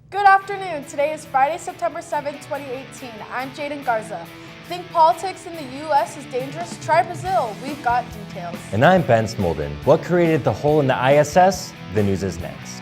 Good afternoon. Today is Friday, September 7, 2018. I'm Jaden Garza. Think politics in the U.S. is dangerous? Try Brazil. We've got details. And I'm Ben Smolden. What created the hole in the ISS? The news is next.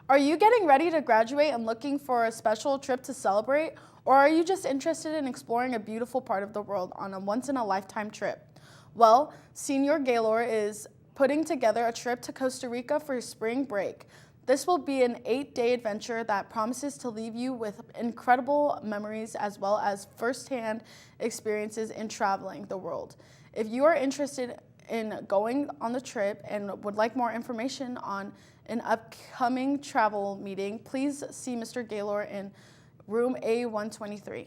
Are you getting ready to graduate and looking for a special trip to celebrate? Or are you just interested in exploring a beautiful part of the world on a once-in-a-lifetime trip? Well, Senior Gaylor is putting together a trip to Costa Rica for spring break. This will be an 8-day adventure that promises to leave you with incredible memories as well as first-hand experiences in traveling the world. If you are interested in going on the trip and would like more information on an upcoming travel meeting, please see Mr. Gaylor in room A123.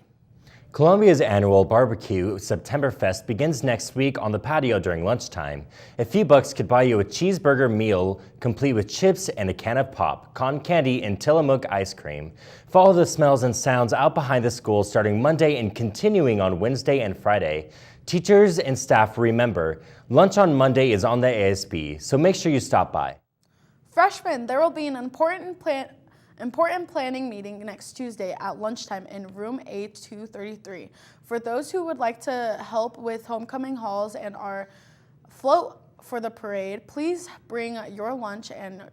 Colombia's annual barbecue Septemberfest begins next week on the patio during lunchtime. A few bucks could buy you a cheeseburger meal complete with chips and a can of pop, cotton candy, and Tillamook ice cream. Follow the smells and sounds out behind the school starting Monday and continuing on Wednesday and Friday. Teachers and staff remember, lunch on Monday is on the ASB, so make sure you stop by. Freshmen, there will be an important planning meeting next Tuesday at lunchtime in room A233. For those who would like to help with homecoming halls and our float for the parade, please bring your lunch and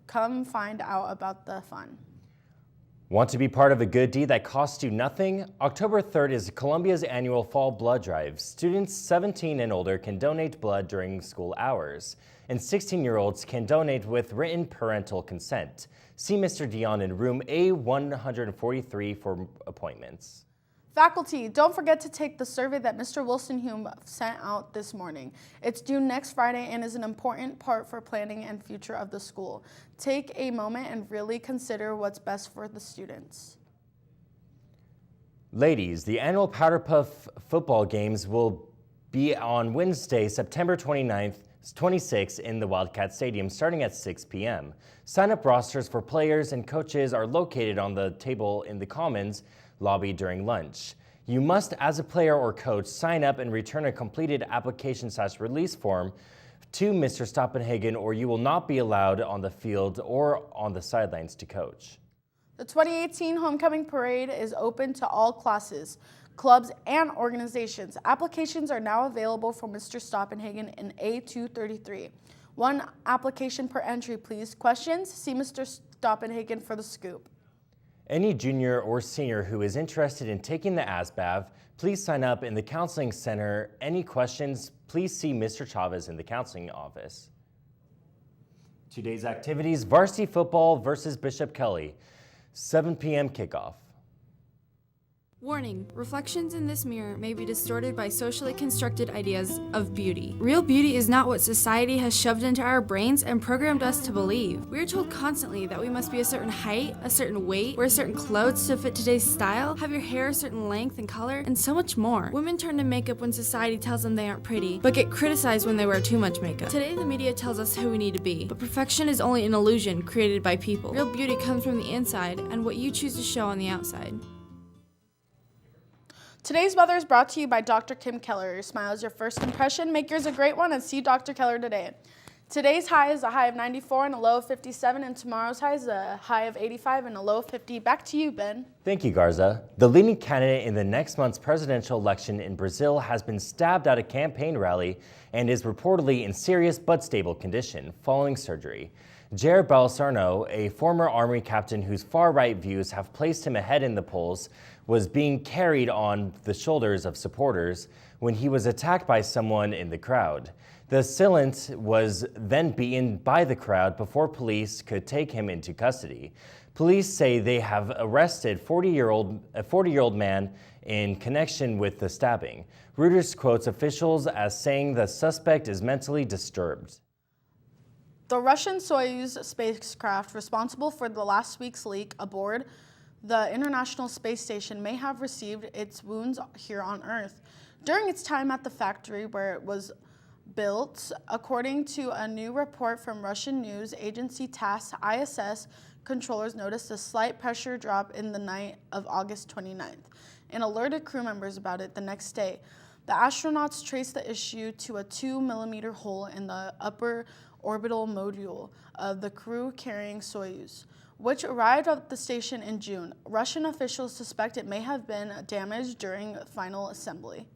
come find out about the fun. Want to be part of a good deed that costs you nothing? October 3rd is Columbia's annual Fall Blood Drive. Students 17 and older can donate blood during school hours, and 16-year-olds can donate with written parental consent. See Mr. Dion in room A143 for appointments. Faculty, don't forget to take the survey that Mr. Wilson Hume sent out this morning. It's due next Friday and is an important part for planning and future of the school. Take a moment and really consider what's best for the students. Ladies, the annual Powder Puff football games will be on Wednesday, September 26th in the Wildcat Stadium starting at 6 p.m. Sign-up rosters for players and coaches are located on the table in the Commons lobby during lunch. You must, as a player or coach, sign up and return a completed application/release form to Mr. Stoppenhagen, or you will not be allowed on the field or on the sidelines to coach. The 2018 Homecoming Parade is open to all classes, clubs, and organizations. Applications are now available for Mr. Stoppenhagen in A233. One application per entry, please. Questions? See Mr. Stoppenhagen for the scoop. Any junior or senior who is interested in taking the ASBAV, please sign up in the Counseling Center. Any questions, please see Mr. Chavez in the counseling office. Today's activities: varsity football versus Bishop Kelly, 7 p.m. kickoff. Warning, reflections in this mirror may be distorted by socially constructed ideas of beauty. Real beauty is not what society has shoved into our brains and programmed us to believe. We are told constantly that we must be a certain height, a certain weight, wear certain clothes to fit today's style, have your hair a certain length and color, and so much more. Women turn to makeup when society tells them they aren't pretty, but get criticized when they wear too much makeup. Today, the media tells us who we need to be, but perfection is only an illusion created by people. Real beauty comes from the inside and what you choose to show on the outside. Today's weather is brought to you by Dr. Kim Keller. Your smile is your first impression. Make yours a great one and see Dr. Keller today. Today's high is a high of 94 and a low of 57, and tomorrow's high is a high of 85 and a low of 50. Back to you, Ben. Thank you, Garza. The leading candidate in the next month's presidential election in Brazil has been stabbed at a campaign rally and is reportedly in serious but stable condition following surgery. Jair Bolsonaro, a former army captain whose far-right views have placed him ahead in the polls, was being carried on the shoulders of supporters when he was attacked by someone in the crowd. The assailant was then beaten by the crowd before police could take him into custody. Police say they have arrested a 40-year-old man in connection with the stabbing. Reuters quotes officials as saying the suspect is mentally disturbed. The Russian Soyuz spacecraft responsible for the last week's leak aboard the International Space Station may have received its wounds here on Earth during its time at the factory where it was built. According to a new report from Russian news agency TASS, ISS controllers noticed a slight pressure drop in the night of August 29th. and alerted crew members about it the next day. The astronauts traced the issue to a 2-millimeter hole in the upper orbital module of the crew-carrying Soyuz, which arrived at the station in June. Russian officials suspect it may have been damaged during final assembly.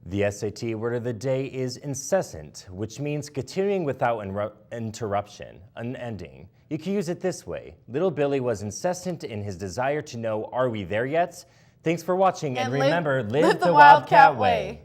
The SAT word of the day is incessant, which means continuing without interruption, unending. You can use it this way. Little Billy was incessant in his desire to know, are we there yet? Thanks for watching, and remember, live the Wildcat way.